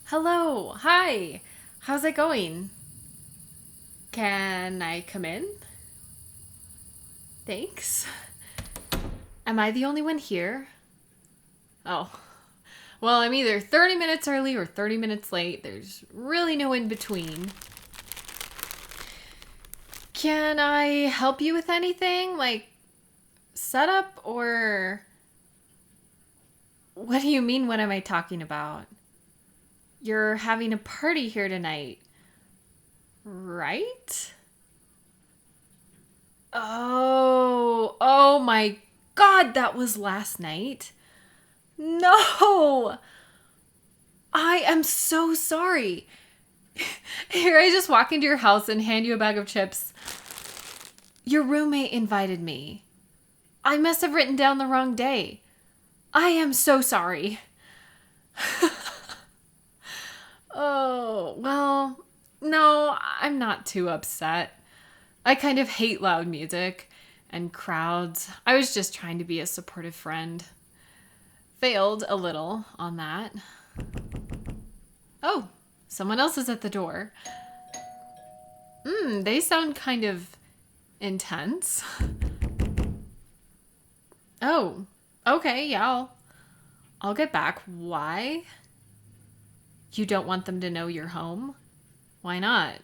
Hello. Hi. How's it going? Can I come in? Thanks. Am I the only one here? Oh. Well, I'm either 30 minutes early or 30 minutes late. There's really no in between. Can I help you with anything? Like setup or. What do you mean? What am I talking about? You're having a party here tonight, right? Oh my God, that was last night. No, I am so sorry. Here, I just walk into your house and hand you a bag of chips. Your roommate invited me. I must have written down the wrong day. I am so sorry. Oh, well, no, I'm not too upset. I kind of hate loud music and crowds. I was just trying to be a supportive friend. Failed a little on that. Oh, someone else is at the door. They sound kind of intense. Oh, okay, yeah, I'll get back. Why? You don't want them to know you're home? Why not?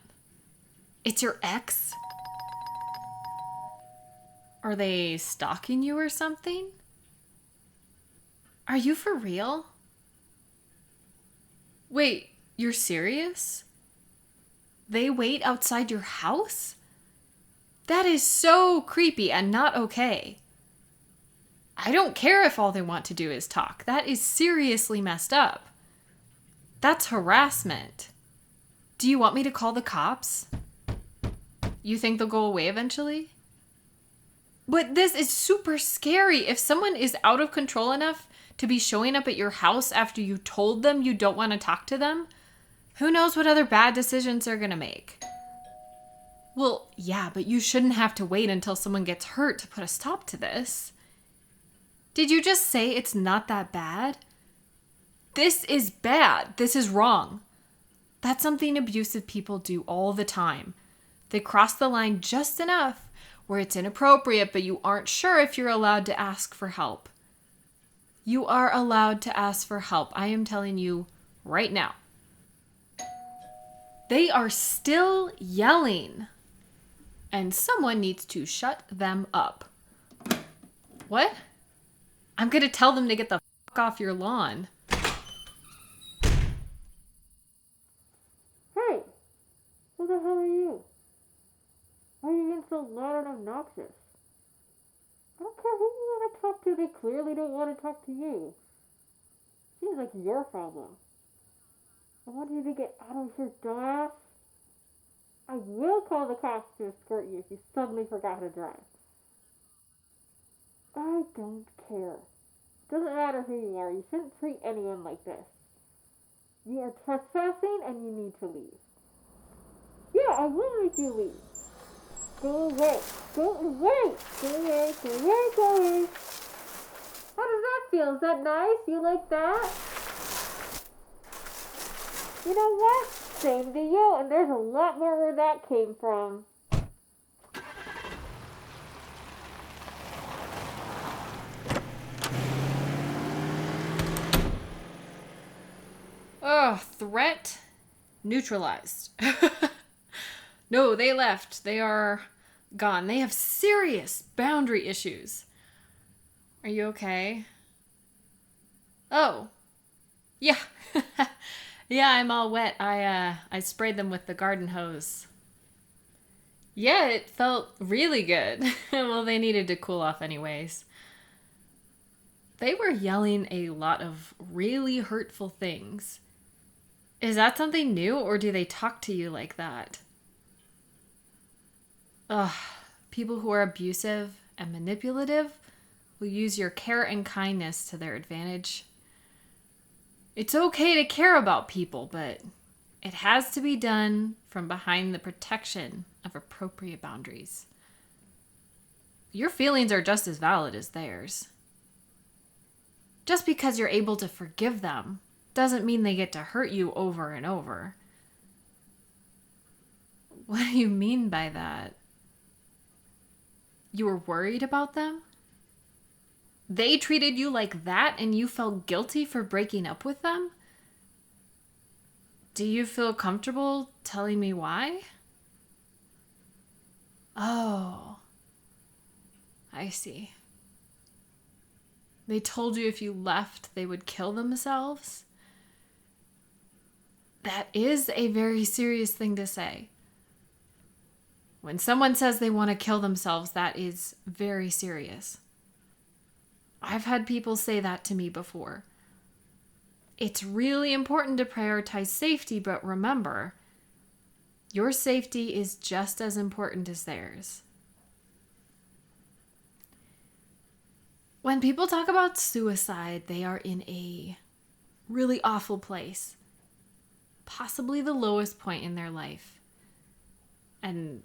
It's your ex? Are they stalking you or something? Are you for real? Wait, you're serious? They wait outside your house? That is so creepy and not okay. I don't care if all they want to do is talk. That is seriously messed up. That's harassment. Do you want me to call the cops? You think they'll go away eventually? But this is super scary. If someone is out of control enough to be showing up at your house after you told them you don't want to talk to them, who knows what other bad decisions they're going to make? Well, yeah, but you shouldn't have to wait until someone gets hurt to put a stop to this. Did you just say it's not that bad? This is bad. This is wrong. That's something abusive people do all the time. They cross the line just enough where it's inappropriate, but you aren't sure if you're allowed to ask for help. You are allowed to ask for help. I am telling you right now. They are still yelling, and someone needs to shut them up. What? I'm going to tell them to get the fuck off your lawn. Hey, who the hell are you? Why are you being so loud and obnoxious? I don't care who you want to talk to, they clearly don't want to talk to you. Seems like your problem. I want you to get out of here, dumbass. I will call the cops to escort you if you suddenly forgot how to drive. I don't care. Doesn't matter who you are, you shouldn't treat anyone like this. You are trespassing and you need to leave. Yeah, I will make you leave. Go away. Go away. Go away. Go away. Go away. How does that feel? Is that nice? You like that? You know what? Same to you. And there's a lot more where that came from. Oh, threat neutralized. No, they left. They are gone. They have serious boundary issues. Are you okay? Oh, yeah. Yeah, I'm all wet. I sprayed them with the garden hose. Yeah, it felt really good. Well, they needed to cool off anyways. They were yelling a lot of really hurtful things. Is that something new, or do they talk to you like that? Ugh, people who are abusive and manipulative will use your care and kindness to their advantage. It's okay to care about people, but it has to be done from behind the protection of appropriate boundaries. Your feelings are just as valid as theirs. Just because you're able to forgive them doesn't mean they get to hurt you over and over. What do you mean by that? You were worried about them? They treated you like that and you felt guilty for breaking up with them? Do you feel comfortable telling me why? Oh, I see. They told you if you left, they would kill themselves? That is a very serious thing to say. When someone says they want to kill themselves, that is very serious. I've had people say that to me before. It's really important to prioritize safety, but remember, your safety is just as important as theirs. When people talk about suicide, they are in a really awful place, possibly the lowest point in their life. And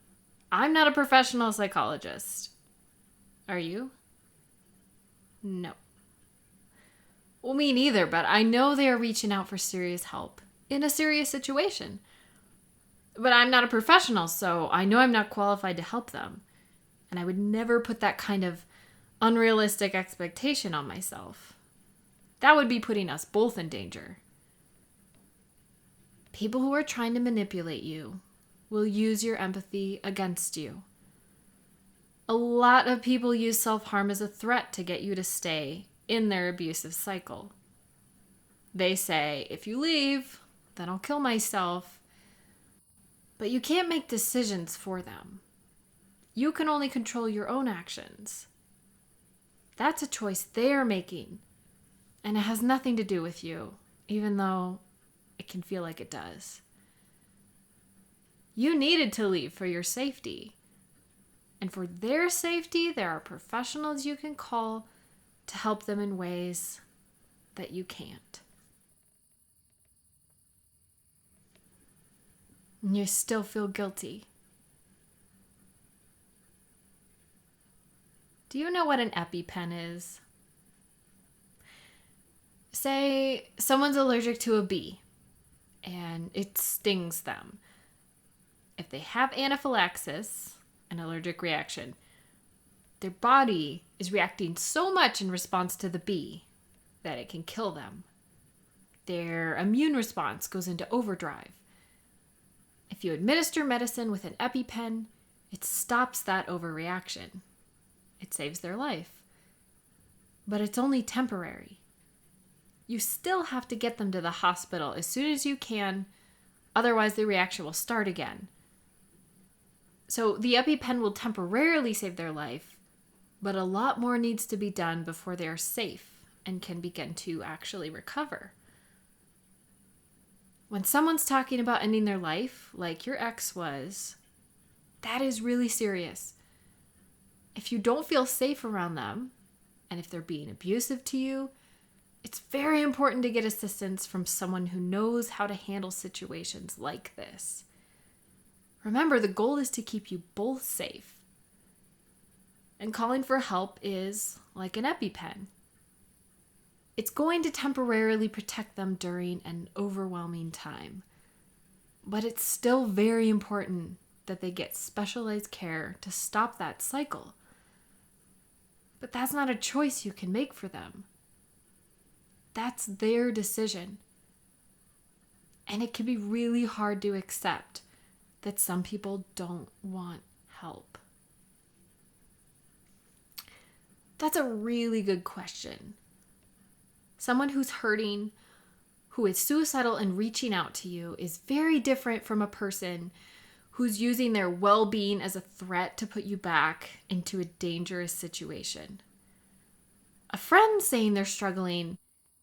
I'm not a professional psychologist. Are you? No. Well, me neither, but I know they are reaching out for serious help in a serious situation. But I'm not a professional, so I know I'm not qualified to help them. And I would never put that kind of unrealistic expectation on myself. That would be putting us both in danger. People who are trying to manipulate you will use your empathy against you. A lot of people use self-harm as a threat to get you to stay in their abusive cycle. They say, if you leave, then I'll kill myself. But you can't make decisions for them. You can only control your own actions. That's a choice they're making, and it has nothing to do with you, even though it can feel like it does. You needed to leave for your safety. And for their safety, there are professionals you can call to help them in ways that you can't. And you still feel guilty. Do you know what an EpiPen is? Say someone's allergic to a bee and it stings them. If they have anaphylaxis, an allergic reaction, their body is reacting so much in response to the bee that it can kill them. Their immune response goes into overdrive. If you administer medicine with an EpiPen, it stops that overreaction. It saves their life. But it's only temporary. You still have to get them to the hospital as soon as you can, otherwise the reaction will start again. So the EpiPen will temporarily save their life, but a lot more needs to be done before they are safe and can begin to actually recover. When someone's talking about ending their life, like your ex was, that is really serious. If you don't feel safe around them, and if they're being abusive to you, it's very important to get assistance from someone who knows how to handle situations like this. Remember, the goal is to keep you both safe. And calling for help is like an EpiPen. It's going to temporarily protect them during an overwhelming time. But it's still very important that they get specialized care to stop that cycle. But that's not a choice you can make for them. That's their decision. And it can be really hard to accept that some people don't want help. That's a really good question. Someone who's hurting, who is suicidal and reaching out to you is very different from a person who's using their well-being as a threat to put you back into a dangerous situation. A friend saying they're struggling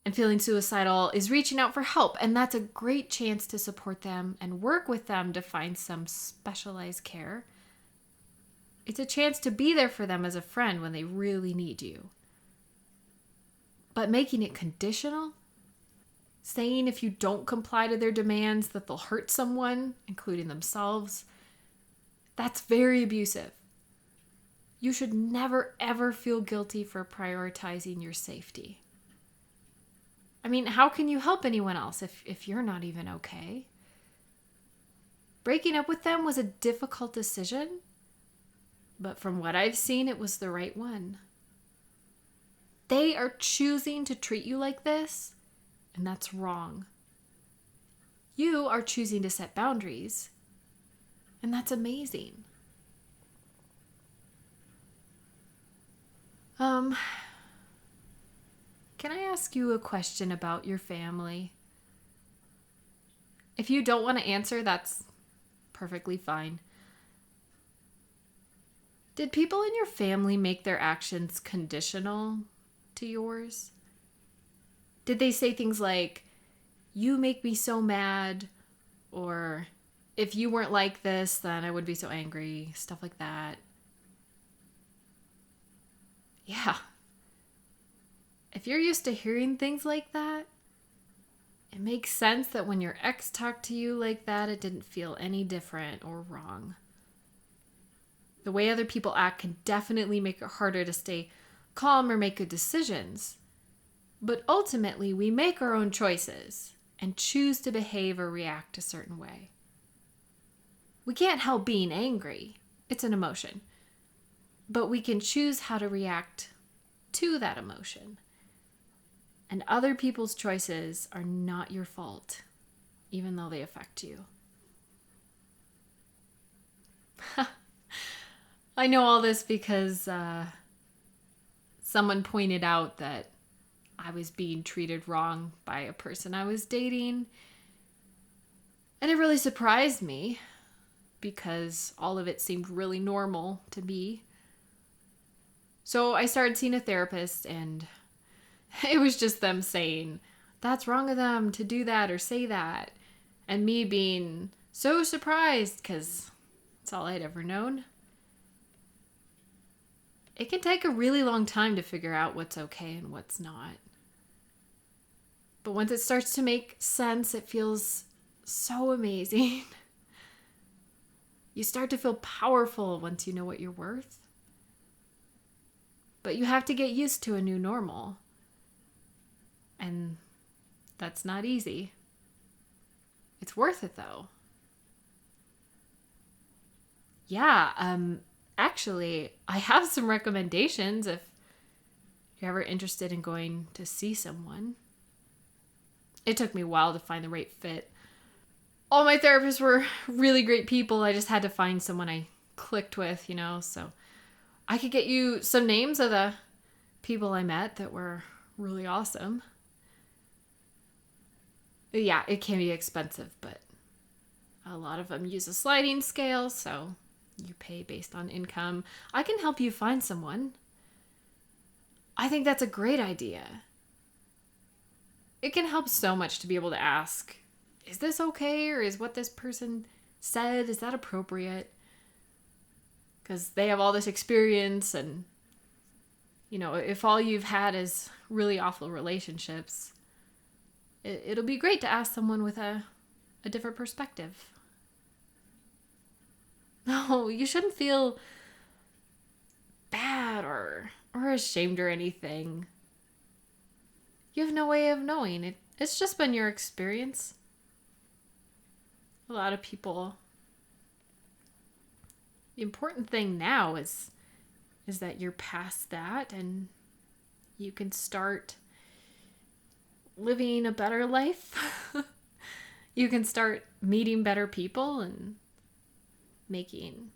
and feeling suicidal is reaching out for help, and that's a great chance to support them and work with them to find some specialized care. It's a chance to be there for them as a friend when they really need you. But making it conditional, saying if you don't comply to their demands that they'll hurt someone, including themselves, that's very abusive. You should never, ever feel guilty for prioritizing your safety. I mean, how can you help anyone else if you're not even okay? Breaking up with them was a difficult decision, but from what I've seen, it was the right one. They are choosing to treat you like this, and that's wrong. You are choosing to set boundaries, and that's amazing. Can I ask you a question about your family? If you don't want to answer, that's perfectly fine. Did people in your family make their actions conditional to yours? Did they say things like, "You make me so mad," or "If you weren't like this, then I would be so angry," stuff like that? Yeah. If you're used to hearing things like that, it makes sense that when your ex talked to you like that, it didn't feel any different or wrong. The way other people act can definitely make it harder to stay calm or make good decisions. But ultimately, we make our own choices and choose to behave or react a certain way. We can't help being angry. It's an emotion. But we can choose how to react to that emotion. And other people's choices are not your fault, even though they affect you. I know all this because someone pointed out that I was being treated wrong by a person I was dating. And it really surprised me because all of it seemed really normal to me. So I started seeing a therapist, and it was just them saying, "That's wrong of them to do that or say that." And me being so surprised because it's all I'd ever known. It can take a really long time to figure out what's okay and what's not. But once it starts to make sense, it feels so amazing. You start to feel powerful once you know what you're worth. But you have to get used to a new normal. And that's not easy. It's worth it though. Yeah, actually, I have some recommendations if you're ever interested in going to see someone. It took me a while to find the right fit. All my therapists were really great people. I just had to find someone I clicked with, so I could get you some names of the people I met that were really awesome. Yeah, it can be expensive, but a lot of them use a sliding scale, so you pay based on income. I can help you find someone. I think that's a great idea. It can help so much to be able to ask, is this okay? Or is what this person said, is that appropriate? Because they have all this experience, and if all you've had is really awful relationships, it'll be great to ask someone with a different perspective. No, you shouldn't feel bad or ashamed or anything. You have no way of knowing. It's just been your experience. A lot of people. The important thing now is that you're past that and you can start living a better life. You can start meeting better people and making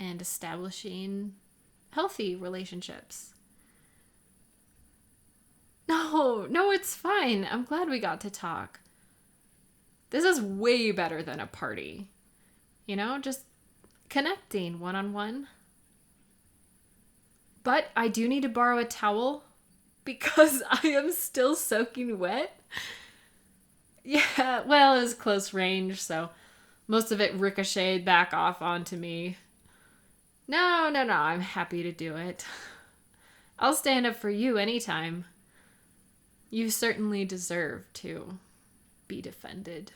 and establishing healthy relationships. No, it's fine. I'm glad we got to talk. This is way better than a party. Just connecting one-on-one. But I do need to borrow a towel because I am still soaking wet. Yeah, well, it was close range, so most of it ricocheted back off onto me. No, I'm happy to do it. I'll stand up for you anytime. You certainly deserve to be defended.